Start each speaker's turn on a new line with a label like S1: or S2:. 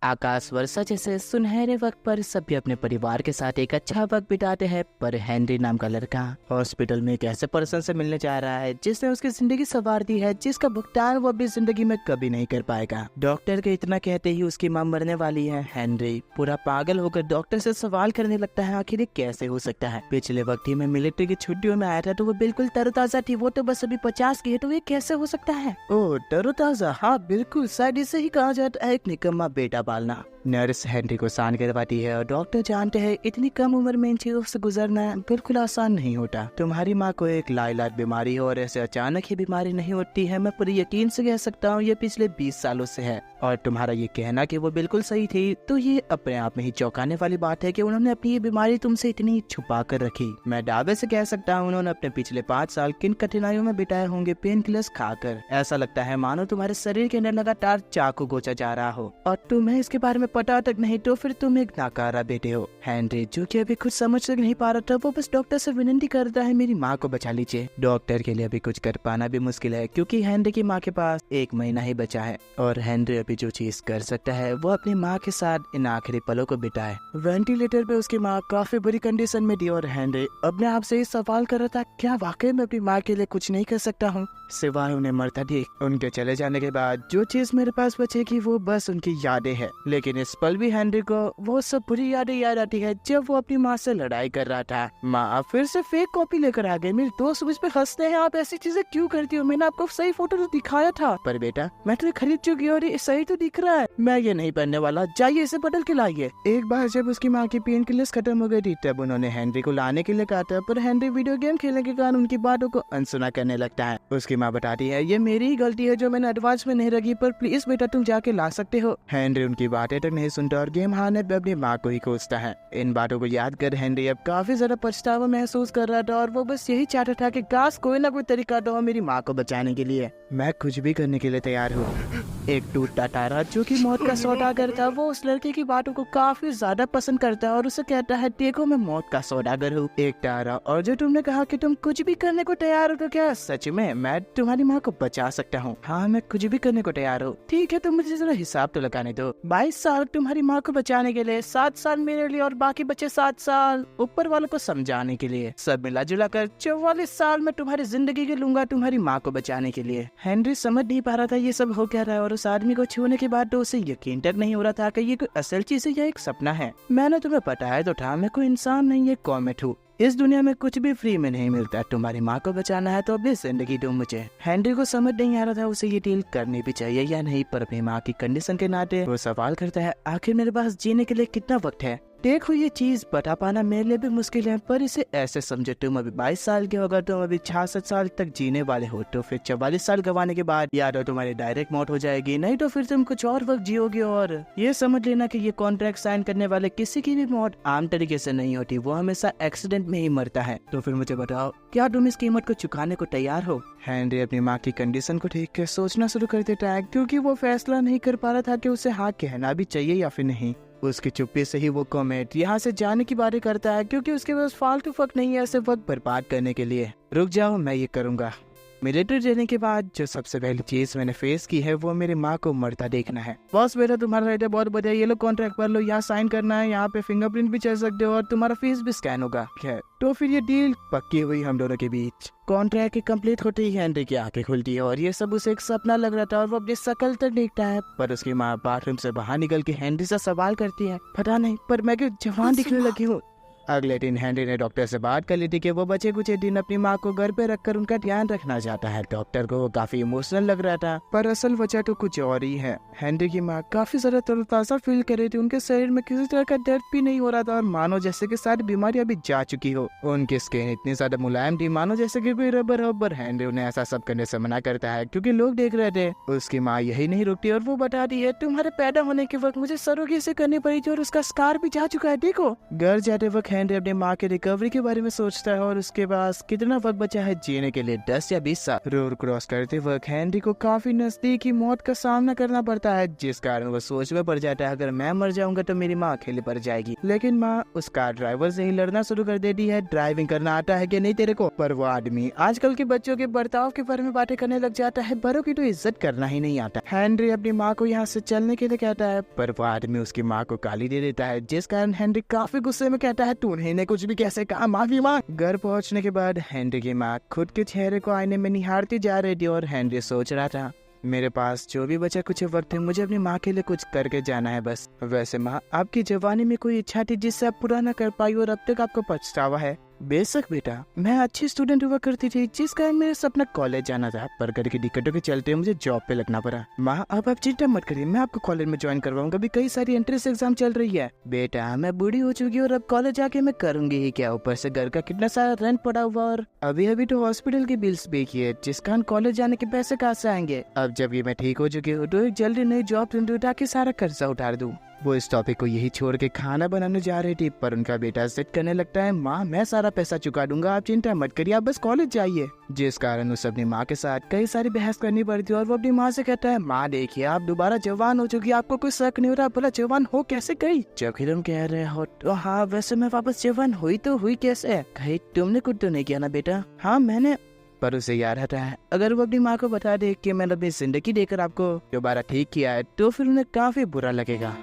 S1: आकाश वर्षा जैसे सुनहरे वक्त पर सभी अपने परिवार के साथ एक अच्छा वक्त बिताते हैं, पर हेनरी नाम का लड़का हॉस्पिटल में एक ऐसे पर्सन से मिलने जा रहा है जिसने उसकी जिंदगी संवार दी है, जिसका भुगतान वो अपनी जिंदगी में कभी नहीं कर पाएगा। डॉक्टर के इतना कहते ही उसकी मां मरने वाली है। हेनरी पूरा पागल होकर डॉक्टर से सवाल करने लगता है, आखिर ये कैसे हो सकता है। पिछले वक्त ही मैं मिलिट्री की छुट्टियों में आया था तो वो बिल्कुल तरोताजा थी, वो तो बस अभी 50 की है, तो ये कैसे हो सकता है। ओह तरोताजा, हाँ बिल्कुल, शायद इसे ही कहा जाता है एक निकम्मा बेटा पालना। नर्स हेनरी को शांत करवाती है और डॉक्टर जानते हैं इतनी कम उम्र में इन चीजों से गुजरना बिल्कुल आसान नहीं होता। तुम्हारी माँ को एक लाइलाज बीमारी है और ऐसे अचानक ही बीमारी नहीं होती है। मैं पूरे यकीन से कह सकता हूँ ये पिछले 20 सालों से है, और तुम्हारा ये कहना कि वो बिल्कुल सही थी तो ये अपने आप में ही चौंकाने वाली बात है कि उन्होंने अपनी ये बीमारी तुमसे इतनी छुपा कर रखी। मैं दावे से कह सकता हूँ उन्होंने अपने पिछले 5 साल किन कठिनाइयों में बिताए होंगे पेन किलर्स खाकर। ऐसा लगता है मानो तुम्हारे शरीर के अंदर लगातार चाकू गोचा जा रहा हो और तुम्हें इसके बारे में पता तक नहीं, तो फिर तुम एक नाकारा बेटे हो। हेनरी जो कि अभी कुछ समझ तक नहीं पा रहा था, वो बस डॉक्टर से विनती करता है मेरी माँ को बचा लीजिए। डॉक्टर के लिए अभी कुछ कर पाना भी मुश्किल है क्योंकि हेनरी की माँ के पास 1 महीना ही बचा है और हेनरी अभी जो चीज कर सकता है वो अपनी माँ के साथ इन आखिरी पलों को बिताए। वेंटिलेटर पे उसकी माँ काफी बुरी कंडीशन में थी और हेनरी अपने आप से सवाल कर रहा था, क्या वाकई में अपनी माँ के लिए कुछ नहीं कर सकता हूँ सिवाय उन्हें मरता देख। उनके चले जाने के बाद जो चीज मेरे पास बचेगी वो बस उनकी यादें हैं, लेकिन इस पल भी हेनरी को वो सब बुरी यादें याद आती है जब वो अपनी माँ से लड़ाई कर रहा था। माँ फिर से फेक कॉपी लेकर आ गए। मेरे दोस्त मुझ पे हंसते हैं, आप ऐसी चीजें क्यों करती हो, मैंने आपको सही फोटो तो दिखाया था। पर बेटा मैं तो खरीद चुकी हूँ और ये सही तो दिख रहा है, मैं ये नहीं पहनने वाला, जाइए इसे बदल के लाइए। एक बार जब उसकी माँ की पेन किलर्स खत्म हो गई थी तब उन्होंने हेनरी को लाने के लिए कहा था, पर हेनरी वीडियो गेम खेलने के कारण उनकी बातों को अनसुना करने लगता है। उसकी माँ बताती है ये मेरी ही गलती है जो मैंने एडवांस में नहीं रखी, पर प्लीज बेटा तुम जाके ला सकते हो। हेनरी उनकी बातें तक नहीं सुनता और गेम हारने पे अपनी माँ को ही कोसता है। इन बातों को याद कर हेनरी अब काफी ज्यादा पछतावा महसूस कर रहा था और वो बस यही चाहता था कि काश कोई ना कोई तरीका तो हो मेरी माँ को बचाने के लिए। मैं कुछ भी करने के लिए तैयार हूँ। एक टूटा तारा जो कि मौत का सौदागर था, वो उस लड़के की बातों को काफी ज्यादा पसंद करता है और उसे कहता है देखो मैं मौत का सौदागर हूँ। एक तारा, और जो तुमने कहा कि तुम कुछ भी करने को तैयार हो तो क्या सच में मैं तुम्हारी माँ को बचा सकता हूँ? हाँ मैं कुछ भी करने को तैयार हूँ। ठीक है तो मुझे जरा हिसाब तो लगाने दो। 22 साल तुम्हारी माँ को बचाने के लिए, 7 साल मेरे लिए और बाकी बचे 7 साल ऊपर वालों को समझाने के लिए, सब मिला जुला कर 44 साल में तुम्हारी जिंदगी के लूंगा तुम्हारी माँ को बचाने के लिए। हेनरी समझ नहीं पा रहा था ये सब हो क्या रहा है और उस आदमी को छूने के बाद तो उसे यकीन तक नहीं हो रहा था कि ये कोई असल चीज है या एक सपना है। मैंने तुम्हें बताया तो था मैं कोई इंसान नहीं, एक कॉमेट हूँ। इस दुनिया में कुछ भी फ्री में नहीं मिलता। तुम्हारी माँ को बचाना है तो अपनी जिंदगी दो मुझे। हेनरी को समझ नहीं आ रहा था उसे ये डील करनी भी चाहिए या नहीं, पर अपनी माँ की कंडीशन के नाते वो सवाल करता है आखिर मेरे पास जीने के लिए कितना वक्त है। देखो ये चीज बता पाना मेरे लिए भी मुश्किल है, पर इसे ऐसे समझो तुम अभी 22 साल के हो, अगर तुम अभी 66 साल तक जीने वाले हो तो फिर 44 साल गंवाने के बाद या तो तुम्हारी डायरेक्ट मौत हो जाएगी, नहीं तो फिर तुम कुछ और वक्त जियोगे। और ये समझ लेना कि ये कॉन्ट्रैक्ट साइन करने वाले किसी की भी मौत आम तरीके से नहीं होती, वो हमेशा एक्सीडेंट में ही मरता है। तो फिर मुझे बताओ क्या तुम इस कीमत को चुकाने को तैयार हो? हेनरी अपनी माँ की कंडीशन को देख कर सोचना शुरू कर देता है क्योंकि वो फैसला नहीं कर पा रहा था कि उसे हाँ कहना भी चाहिए या फिर नहीं। उसकी चुप्पी से ही वो कॉमेट यहाँ से जाने की बातें करता है क्योंकि उसके पास फालतू वक्त नहीं है ऐसे वक्त बर्बाद करने के लिए। रुक जाओ मैं ये करूँगा। मिलिट्री देने के बाद जो सबसे पहली चीज मैंने फेस की है वो मेरी माँ को मरता देखना है। बॉस बेटा तुम्हारा राइटर बहुत बढ़िया, ये लो कॉन्ट्रैक्ट पढ़ लो, यहाँ साइन करना है, यहाँ पे फिंगरप्रिंट भी चल सकते हो और तुम्हारा फेस भी स्कैन होगा। खैर तो फिर ये डील पक्की हुई हम दोनों के बीच। कॉन्ट्रैक्ट की कंप्लीट होते ही हेनरी की आंखें खुलती है और ये सब उसे एक सपना लग रहा था और वो अपनी शकल तक देखता है, पर उसकी माँ बाथरूम से बाहर निकल के हेनरी से सवाल करती है पता नहीं पर मैं क्यों जवान दिखने लगी हूँ। अगले दिन हेनरी ने डॉक्टर से बात कर ली थी कि वो बचे कुछ दिन अपनी माँ को घर पे रखकर उनका ध्यान रखना चाहता है। डॉक्टर को वो काफी इमोशनल लग रहा था, पर असल वजह तो कुछ और ही है। हेनरी की माँ काफी ज्यादा तरोताजा फील कर रही थी, उनके शरीर में किसी तरह का दर्द भी नहीं हो रहा था और मानो जैसे कि सारी बीमारी अभी जा चुकी हो। उनकी स्किन इतनी ज्यादा मुलायम थी मानो जैसे कि कोई रबर हो, पर हेनरी उन्हें ऐसा सब करने से मना करता है क्योंकि लोग देख रहे थे। उसकी माँ यही नहीं रुकती और वो बताती है तुम्हारे पैदा होने के वक्त मुझे सरोगी से करनी पड़ी थी और उसका स्कार भी जा चुका है, देखो। घर जाते वक्त हेनरी अपनी माँ के रिकवरी के बारे में सोचता है और उसके पास कितना वक्त बचा है जीने के लिए, 10 या 20 साल। रोड क्रॉस करते वक्त हेनरी को काफी नजदीकी मौत का सामना करना पड़ता है, जिस कारण वो सोच में पड़ जाता है अगर मैं मर जाऊंगा तो मेरी माँ अकेले पड़ जाएगी। लेकिन माँ उस कार ड्राइवर से ही लड़ना शुरू कर देती है, ड्राइविंग करना आता है कि नहीं तेरे को। पर वो आदमी आजकल के बच्चों के बर्ताव के बारे में बातें करने लग जाता है, बड़ों की तो इज्जत करना ही नहीं आता। हेनरी अपनी माँ को यहाँ से चलने के लिए कहता है, पर वो आदमी उसकी माँ को गाली दे देता है, जिस कारण हेनरी काफी गुस्से में कहता है तूने इन्हें कुछ भी कैसे कहा, माफी मांग। घर पहुँचने के बाद हेनरी की माँ खुद के चेहरे को आईने में निहारती जा रही थी और हेनरी सोच रहा था मेरे पास जो भी बचा कुछ वक्त है, मुझे अपनी माँ के लिए कुछ करके जाना है बस। वैसे माँ, आपकी जवानी में कोई इच्छा थी जिससे आप पूरा न कर पाई और अब तक आपको पछतावा है? बेशक बेटा, मैं अच्छी स्टूडेंट हुआ करती थी, जिस कारण मेरा सपना कॉलेज जाना था, पर घर की दिक्कतों के चलते मुझे जॉब पे लगना पड़ा। माँ, अब आप चिंता मत करिए, मैं आपको कॉलेज में ज्वाइन करवाऊंगा। अभी कई सारी एंट्रेंस एग्जाम चल रही है। बेटा, मैं बूढ़ी हो चुकी हूँ और अब कॉलेज जाके मैं करूंगी ही क्या, ऊपर से घर का कितना सारा रेंट पड़ा हुआ और अभी तो हॉस्पिटल के बिल्स भी किए, जिस कारण कॉलेज जाने के पैसे कहाँ से आएंगे। अब जब ये मैं ठीक हो चुकी हूँ तो एक जल्दी नई जॉब ढूंढूं ताकि सारा कर्जा उतार दूं। वो इस टॉपिक को यही छोड़ के खाना बनाने जा रही थी, पर उनका बेटा जिद करने लगता है, माँ मैं सारा पैसा चुका दूंगा, आप चिंता मत करिए, आप बस कॉलेज जाइए। जिस कारण उसे अपनी माँ के साथ कई सारी बहस करनी पड़ती है और वो अपनी माँ से कहता है, माँ देखिए आप दोबारा जवान हो चुकी है, आपको कोई शक नहीं हो रहा, भला जवान हो कैसे गई? जबकि तुम कह रहे हो तो हाँ, वैसे मैं वापस जवान हुई तो हुई कैसे? कहीं तुमने कुछ तो नहीं किया ना बेटा? हाँ मैंने। पर उसे याद आता है अगर वो अपनी माँ को बता दे कि मैंने अपनी जिंदगी देकर आपको दोबारा ठीक किया है तो फिर उन्हें काफी बुरा लगेगा।